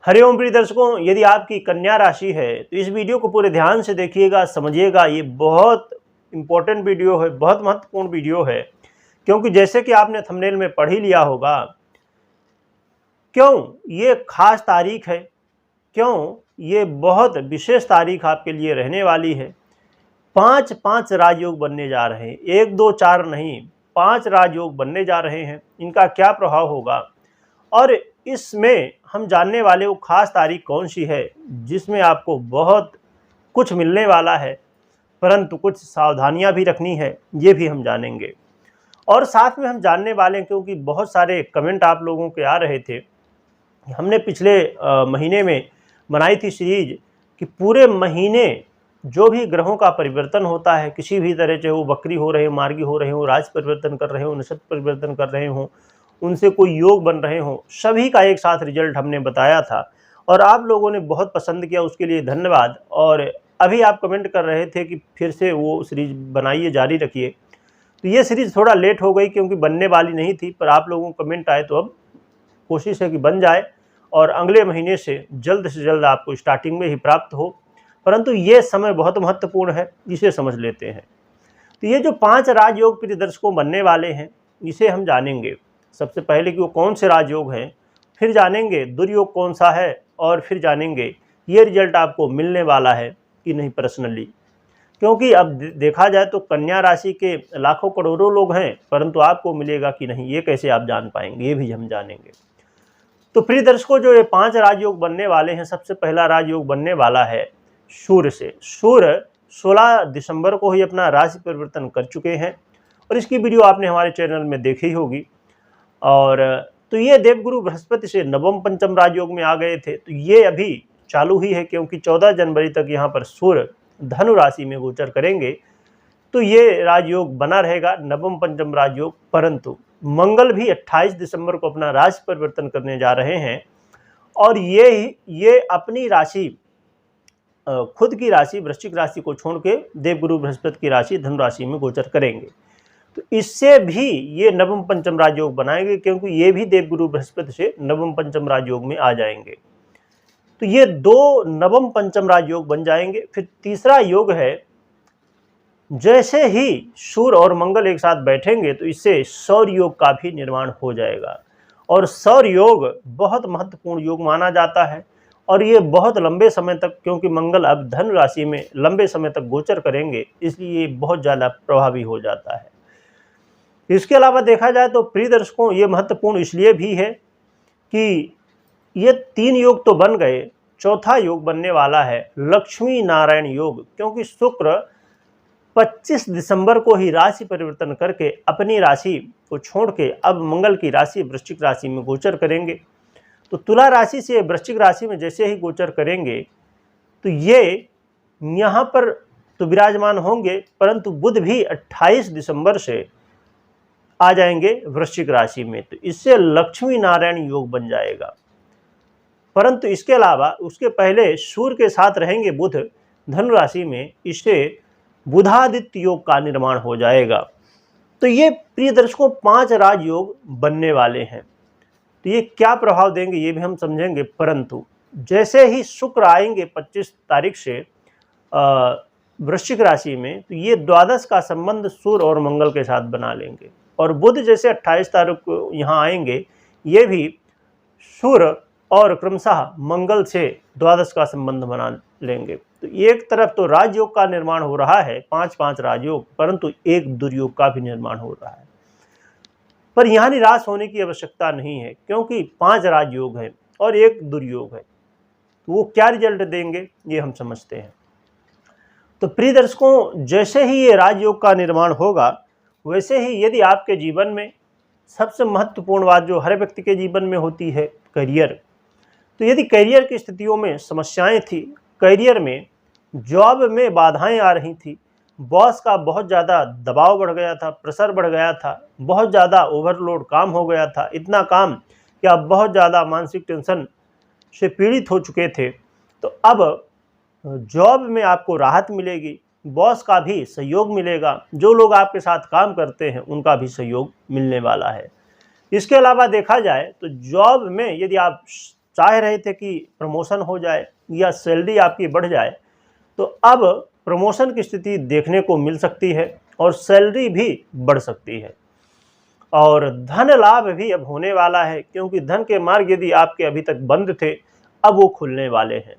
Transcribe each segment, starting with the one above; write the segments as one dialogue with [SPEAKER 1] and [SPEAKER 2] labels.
[SPEAKER 1] हरिओम प्रिय दर्शकों, यदि आपकी कन्या राशि है तो इस वीडियो को पूरे ध्यान से देखिएगा, समझिएगा। ये बहुत इंपॉर्टेंट वीडियो है, बहुत महत्वपूर्ण वीडियो है, क्योंकि जैसे कि आपने थंबनेल में पढ़ ही लिया होगा, क्यों ये खास तारीख है, क्यों ये बहुत विशेष तारीख आपके लिए रहने वाली है। 5 राजयोग बनने जा रहे हैं, 1 2 4 नहीं, 5 राजयोग बनने जा रहे हैं। इनका क्या प्रभाव होगा और इसमें हम जानने वाले वो खास तारीख कौन सी है जिसमें आपको बहुत कुछ मिलने वाला है, परंतु कुछ सावधानियां भी रखनी है, ये भी हम जानेंगे। और साथ में हम जानने वाले हैं, क्योंकि बहुत सारे कमेंट आप लोगों के आ रहे थे। हमने पिछले महीने में बनाई थी सीरीज कि पूरे महीने जो भी ग्रहों का परिवर्तन होता है, किसी भी तरह से वो वक्री हो रहे हो, मार्गी हो रहे हो, राशि परिवर्तन कर रहे हो, नक्षत्र परिवर्तन कर रहे हो, उनसे कोई योग बन रहे हो, सभी का एक साथ रिजल्ट हमने बताया था और आप लोगों ने बहुत पसंद किया, उसके लिए धन्यवाद। और अभी आप कमेंट कर रहे थे कि फिर से वो सीरीज बनाइए, जारी रखिए। तो ये सीरीज थोड़ा लेट हो गई क्योंकि बनने वाली नहीं थी, पर आप लोगों को कमेंट आए तो अब कोशिश है कि बन जाए और अगले महीने से जल्द आपको स्टार्टिंग में ही प्राप्त हो। परंतु ये समय बहुत महत्वपूर्ण है, इसे समझ लेते हैं। तो ये जो 5 राजयोग प्रिय दर्शकों बनने वाले हैं, इसे हम जानेंगे। सबसे पहले कि वो कौन से राजयोग हैं, फिर जानेंगे दुर्योग कौन सा है, और फिर जानेंगे ये रिजल्ट आपको मिलने वाला है कि नहीं पर्सनली। क्योंकि अब देखा जाए तो कन्या राशि के लाखों करोड़ों लोग हैं, परंतु आपको मिलेगा कि नहीं, ये कैसे आप जान पाएंगे, ये भी हम जानेंगे। तो प्रिय दर्शकों, जो ये 5 राजयोग बनने वाले हैं, सबसे पहला राजयोग बनने वाला है सूर्य से। सूर्य 16 दिसंबर को ही अपना राशि परिवर्तन कर चुके हैं और इसकी वीडियो आपने हमारे चैनल में देखी होगी। और तो ये देवगुरु बृहस्पति से नवम पंचम राजयोग में आ गए थे, तो ये अभी चालू ही है, क्योंकि 14 जनवरी तक यहाँ पर सूर्य धनु राशि में गोचर करेंगे। तो ये राजयोग बना रहेगा, नवम पंचम राजयोग। परंतु मंगल भी 28 दिसंबर को अपना राशि परिवर्तन करने जा रहे हैं और ये अपनी राशि, खुद की राशि वृश्चिक राशि को छोड़ के देवगुरु बृहस्पति की राशि धनु राशि में गोचर करेंगे। तो इससे भी ये नवम पंचम राजयोग बनाएंगे, क्योंकि ये भी देवगुरु बृहस्पति से नवम पंचम राजयोग में आ जाएंगे। तो ये 2 नवम पंचम राजयोग बन जाएंगे। फिर तीसरा योग है, जैसे ही सूर्य और मंगल एक साथ बैठेंगे तो इससे सौर योग का भी निर्माण हो जाएगा। और सौर योग बहुत महत्वपूर्ण योग माना जाता है और ये बहुत लंबे समय तक, क्योंकि मंगल अब धनु राशि में लंबे समय तक गोचर करेंगे, इसलिए ये बहुत ज़्यादा प्रभावी हो जाता है। इसके अलावा देखा जाए तो प्रिय दर्शकों, ये महत्वपूर्ण इसलिए भी है कि ये 3 योग तो बन गए, चौथा योग बनने वाला है लक्ष्मी नारायण योग, क्योंकि शुक्र 25 दिसंबर को ही राशि परिवर्तन करके अपनी राशि को छोड़ के अब मंगल की राशि वृश्चिक राशि में गोचर करेंगे। तो तुला राशि से वृश्चिक राशि में जैसे ही गोचर करेंगे तो ये यहाँ पर तो विराजमान होंगे, परंतु बुध भी 28 दिसंबर से आ जाएंगे वृश्चिक राशि में। तो इससे लक्ष्मी नारायण योग बन जाएगा। परंतु इसके अलावा उसके पहले सूर्य के साथ रहेंगे बुध धनु राशि में, इससे बुधादित्य योग का निर्माण हो जाएगा। तो ये प्रिय दर्शकों 5 राजयोग बनने वाले हैं। तो ये क्या प्रभाव देंगे ये भी हम समझेंगे। परंतु जैसे ही शुक्र आएंगे 25 तारीख से वृश्चिक राशि में, तो ये द्वादश का संबंध सूर्य और मंगल के साथ बना लेंगे। और बुध जैसे 28 तारीख को यहाँ आएंगे, ये भी सूर्य और क्रमशः मंगल से द्वादश का संबंध बना लेंगे। तो एक तरफ तो राजयोग का निर्माण हो रहा है, 5 राजयोग, परंतु एक दुर्योग का भी निर्माण हो रहा है। पर यहाँ निराश होने की आवश्यकता नहीं है, क्योंकि 5 राजयोग है और एक दुर्योग है। तो वो क्या रिजल्ट देंगे ये हम समझते हैं। तो प्रिय दर्शकों, जैसे ही ये राजयोग का निर्माण होगा, वैसे ही यदि आपके जीवन में सबसे महत्वपूर्ण बात जो हर व्यक्ति के जीवन में होती है, करियर। तो यदि करियर की स्थितियों में समस्याएं थी, करियर में जॉब में बाधाएं आ रही थी, बॉस का बहुत ज़्यादा दबाव बढ़ गया था, प्रेशर बढ़ गया था, बहुत ज़्यादा ओवरलोड काम हो गया था, इतना काम कि आप बहुत ज़्यादा मानसिक टेंशन से पीड़ित हो चुके थे, तो अब जॉब में आपको राहत मिलेगी, बॉस का भी सहयोग मिलेगा, जो लोग आपके साथ काम करते हैं उनका भी सहयोग मिलने वाला है। इसके अलावा देखा जाए तो जॉब में यदि आप चाह रहे थे कि प्रमोशन हो जाए या सैलरी आपकी बढ़ जाए, तो अब प्रमोशन की स्थिति देखने को मिल सकती है और सैलरी भी बढ़ सकती है। और धन लाभ भी अब होने वाला है, क्योंकि धन के मार्ग यदि आपके अभी तक बंद थे, अब वो खुलने वाले हैं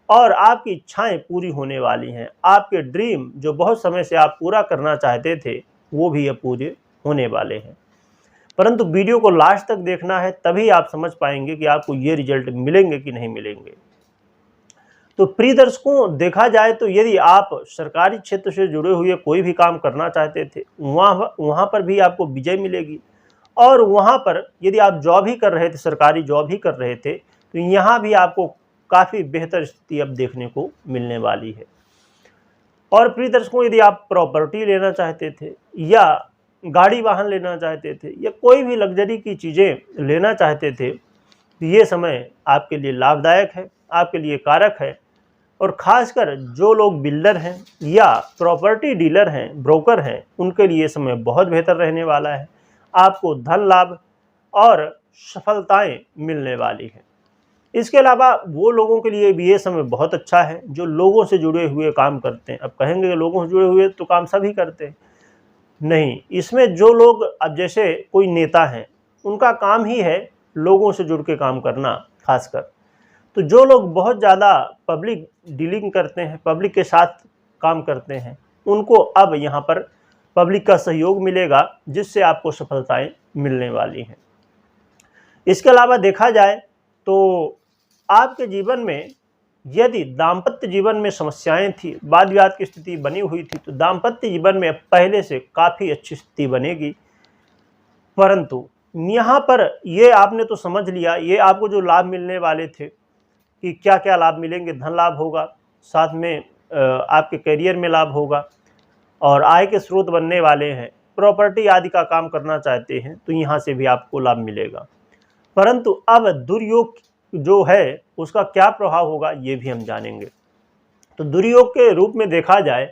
[SPEAKER 1] और आपकी इच्छाएं पूरी होने वाली हैं। आपके ड्रीम जो बहुत समय से आप पूरा करना चाहते थे, वो भी अब पूरे होने वाले हैं। परंतु वीडियो को लास्ट तक देखना है, तभी आप समझ पाएंगे कि आपको ये रिजल्ट मिलेंगे कि नहीं मिलेंगे। तो प्रिय दर्शकों, देखा जाए तो यदि आप सरकारी क्षेत्र से जुड़े हुए कोई भी काम करना चाहते थे, वहाँ पर भी आपको विजय मिलेगी। और वहाँ पर यदि आप जॉब ही कर रहे थे, सरकारी जॉब ही कर रहे थे, तो यहाँ भी आपको काफ़ी बेहतर स्थिति अब देखने को मिलने वाली है। और प्रिय दर्शकों, यदि आप प्रॉपर्टी लेना चाहते थे या गाड़ी वाहन लेना चाहते थे या कोई भी लग्जरी की चीज़ें लेना चाहते थे, तो ये समय आपके लिए लाभदायक है, आपके लिए कारक है। और ख़ासकर जो लोग बिल्डर हैं या प्रॉपर्टी डीलर हैं, ब्रोकर हैं, उनके लिए समय बहुत बेहतर रहने वाला है। आपको धन लाभ और सफलताएं मिलने वाली हैं। इसके अलावा वो लोगों के लिए भी ये समय बहुत अच्छा है जो लोगों से जुड़े हुए काम करते हैं। अब कहेंगे कि लोगों से जुड़े हुए तो काम सभी करते हैं, नहीं, इसमें जो लोग, अब जैसे कोई नेता हैं, उनका काम ही है लोगों से जुड़ के काम करना खासकर। तो जो लोग बहुत ज़्यादा पब्लिक डीलिंग करते हैं, पब्लिक के साथ काम करते हैं, उनको अब यहाँ पर पब्लिक का सहयोग मिलेगा, जिससे आपको सफलताएं मिलने वाली हैं। इसके अलावा देखा जाए तो आपके जीवन में यदि दाम्पत्य जीवन में समस्याएं थी, वाद विवाद की स्थिति बनी हुई थी, तो दाम्पत्य जीवन में पहले से काफ़ी अच्छी स्थिति बनेगी। परंतु यहाँ पर ये आपने तो समझ लिया, ये आपको जो लाभ मिलने वाले थे कि क्या क्या लाभ मिलेंगे। धन लाभ होगा, साथ में आपके करियर में लाभ होगा और आय के स्रोत बनने वाले हैं। प्रॉपर्टी आदि का काम करना चाहते हैं तो यहाँ से भी आपको लाभ मिलेगा। परंतु अब दुर्योग जो है उसका क्या प्रभाव होगा, ये भी हम जानेंगे। तो दुर्योग के रूप में देखा जाए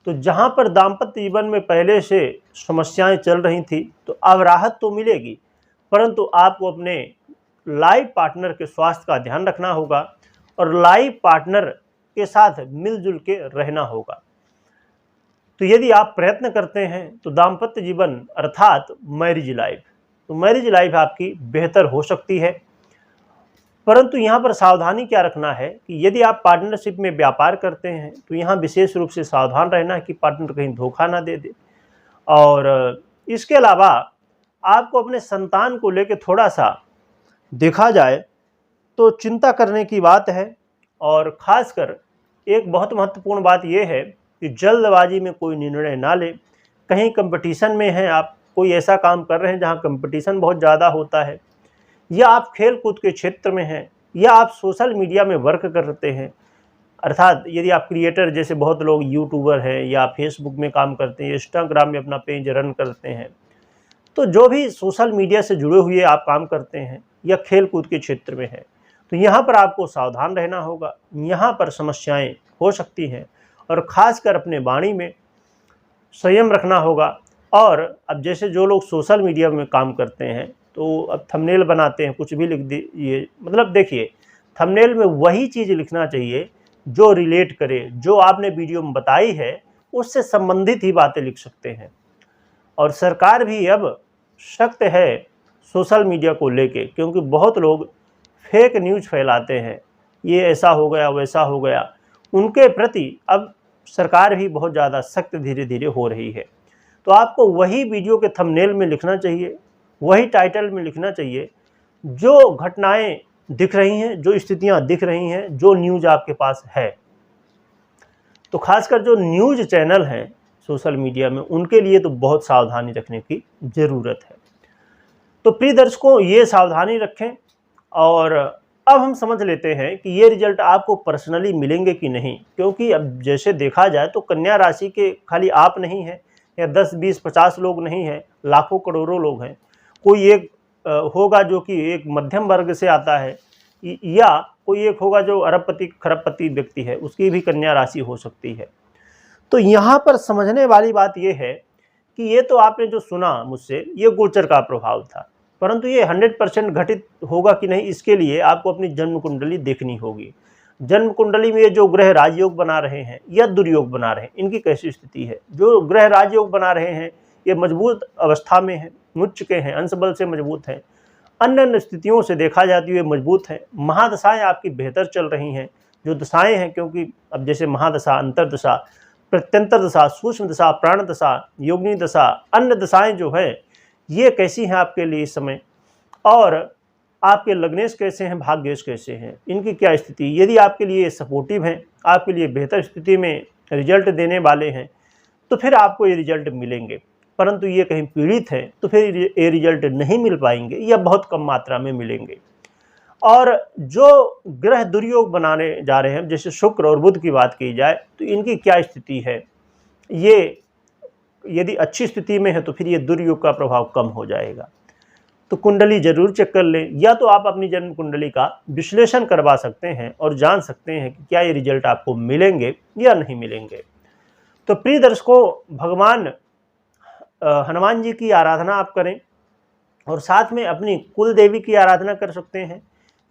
[SPEAKER 1] तो जहाँ पर दाम्पत्य जीवन में पहले से समस्याएं चल रही थी, तो अब राहत तो मिलेगी, परंतु आपको अपने लाइफ पार्टनर के स्वास्थ्य का ध्यान रखना होगा और लाइफ पार्टनर के साथ मिलजुल के रहना होगा। तो यदि आप प्रयत्न करते हैं तो दाम्पत्य जीवन अर्थात मैरिज लाइफ, तो मैरिज लाइफ आपकी बेहतर हो सकती है। परंतु यहाँ पर सावधानी क्या रखना है कि यदि आप पार्टनरशिप में व्यापार करते हैं तो यहाँ विशेष रूप से सावधान रहना है कि पार्टनर कहीं धोखा ना दे दे। और इसके अलावा आपको अपने संतान को लेकर थोड़ा सा देखा जाए तो चिंता करने की बात है। और ख़ासकर एक बहुत महत्वपूर्ण बात यह है कि जल्दबाजी में कोई निर्णय ना लें। कहीं कंपटीशन में हैं आप, कोई ऐसा काम कर रहे हैं जहां कंपटीशन बहुत ज़्यादा होता है, या आप खेल कूद के क्षेत्र में हैं, या आप सोशल मीडिया में वर्क करते हैं, अर्थात यदि आप क्रिएटर, जैसे बहुत लोग यूट्यूबर हैं या फेसबुक में काम करते हैं, इंस्टाग्राम में अपना पेज रन करते हैं, तो जो भी सोशल मीडिया से जुड़े हुए आप काम करते हैं या खेल कूद के क्षेत्र में हैं, तो यहाँ पर आपको सावधान रहना होगा। यहाँ पर समस्याएं हो सकती हैं और ख़ासकर अपने वाणी में संयम रखना होगा। और अब जैसे जो लोग सोशल मीडिया में काम करते हैं, तो अब थंबनेल बनाते हैं, कुछ भी लिख दीजिए, मतलब देखिए थंबनेल में वही चीज़ लिखना चाहिए जो रिलेट करे, जो आपने वीडियो में बताई है उससे संबंधित ही बातें लिख सकते हैं। और सरकार भी अब सख्त है सोशल मीडिया को लेके, क्योंकि बहुत लोग फेक न्यूज़ फैलाते हैं, ये ऐसा हो गया वैसा हो गया, उनके प्रति अब सरकार भी बहुत ज़्यादा सख्त धीरे धीरे हो रही है। तो आपको वही वीडियो के थंबनेल में लिखना चाहिए, वही टाइटल में लिखना चाहिए जो घटनाएं दिख रही हैं, जो स्थितियां दिख रही हैं, जो न्यूज़ आपके पास है। तो खासकर जो न्यूज़ चैनल हैं सोशल मीडिया में, उनके लिए तो बहुत सावधानी रखने की ज़रूरत है। तो प्रिय दर्शकों, ये सावधानी रखें। और अब हम समझ लेते हैं कि ये रिजल्ट आपको पर्सनली मिलेंगे कि नहीं, क्योंकि अब जैसे देखा जाए तो कन्या राशि के खाली आप नहीं हैं, या 10, 20, 50 लोग नहीं हैं, लाखों करोड़ों लोग हैं। कोई एक होगा जो कि एक मध्यम वर्ग से आता है, या कोई एक होगा जो अरबपति खरबपति व्यक्ति है, उसकी भी कन्या राशि हो सकती है। तो यहाँ पर समझने वाली बात यह है कि ये तो आपने जो सुना मुझसे, ये गोचर का प्रभाव था। परंतु ये 100% घटित होगा कि नहीं, इसके लिए आपको अपनी जन्म कुंडली देखनी होगी। जन्म कुंडली में ये जो ग्रह राजयोग बना रहे हैं या दुर्योग बना रहे हैं, इनकी कैसी स्थिति है। जो ग्रह राजयोग बना रहे हैं ये मजबूत अवस्था में है, मुझ चुके हैं, अंश बल से मजबूत हैं, अन्य अन्य स्थितियों से देखा जाती हुए मजबूत है। महादशाएं आपकी बेहतर चल रही हैं, जो दशाएं हैं, क्योंकि अब जैसे महादशा, अंतरदशा, प्रत्यंतर दशा, सूक्ष्म दशा, प्राण दशा, योगिनी दशा, अन्य दशाएं जो है ये कैसी हैं आपके लिए इस समय, और आपके लग्नेश कैसे हैं, भाग्येश कैसे हैं, इनकी क्या स्थिति। यदि आपके लिए सपोर्टिव हैं, आपके लिए बेहतर स्थिति में रिजल्ट देने वाले हैं, तो फिर आपको ये रिजल्ट मिलेंगे। परंतु ये कहीं पीड़ित हैं तो फिर ये रिजल्ट नहीं मिल पाएंगे या बहुत कम मात्रा में मिलेंगे। और जो ग्रह दुर्योग बनाने जा रहे हैं, जैसे शुक्र और बुध की बात की जाए, तो इनकी क्या स्थिति है। ये यदि अच्छी स्थिति में है तो फिर ये दुर्योग का प्रभाव कम हो जाएगा। तो कुंडली जरूर चेक कर लें, या तो आप अपनी जन्म कुंडली का विश्लेषण करवा सकते हैं और जान सकते हैं कि क्या ये रिजल्ट आपको मिलेंगे या नहीं मिलेंगे। तो प्रिय दर्शकों, भगवान हनुमान जी की आराधना आप करें, और साथ में अपनी कुल देवी की आराधना कर सकते हैं,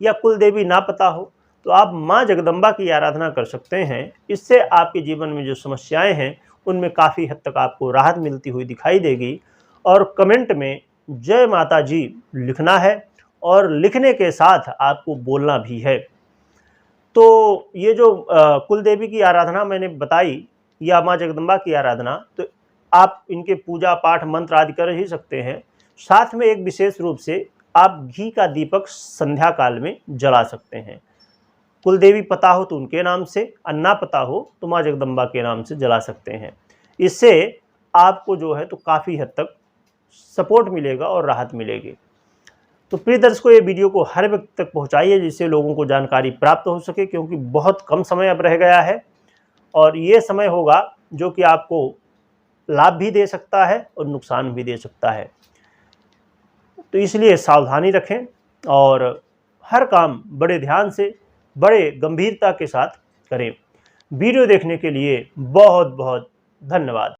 [SPEAKER 1] या कुल देवी ना पता हो तो आप माँ जगदम्बा की आराधना कर सकते हैं। इससे आपके जीवन में जो समस्याएं हैं उनमें काफ़ी हद तक आपको राहत मिलती हुई दिखाई देगी। और कमेंट में जय माता जी लिखना है, और लिखने के साथ आपको बोलना भी है। तो ये जो कुल देवी की आराधना मैंने बताई या माँ जगदम्बा की आराधना, तो आप इनके पूजा पाठ मंत्र आदि कर ही सकते हैं। साथ में एक विशेष रूप से आप घी का दीपक संध्या काल में जला सकते हैं। कुल देवी पता हो तो उनके नाम से, अन्ना पता हो तो माँ जगदम्बा के नाम से जला सकते हैं। इससे आपको जो है तो काफ़ी हद तक सपोर्ट मिलेगा और राहत मिलेगी। तो प्रिय दर्शकों, ये वीडियो को हर व्यक्ति तक पहुँचाइए जिससे लोगों को जानकारी प्राप्त हो सके, क्योंकि बहुत कम समय अब रह गया है, और ये समय होगा जो कि आपको लाभ भी दे सकता है और नुकसान भी दे सकता है। तो इसलिए सावधानी रखें और हर काम बड़े ध्यान से, बड़े गंभीरता के साथ करें। वीडियो देखने के लिए बहुत बहुत धन्यवाद।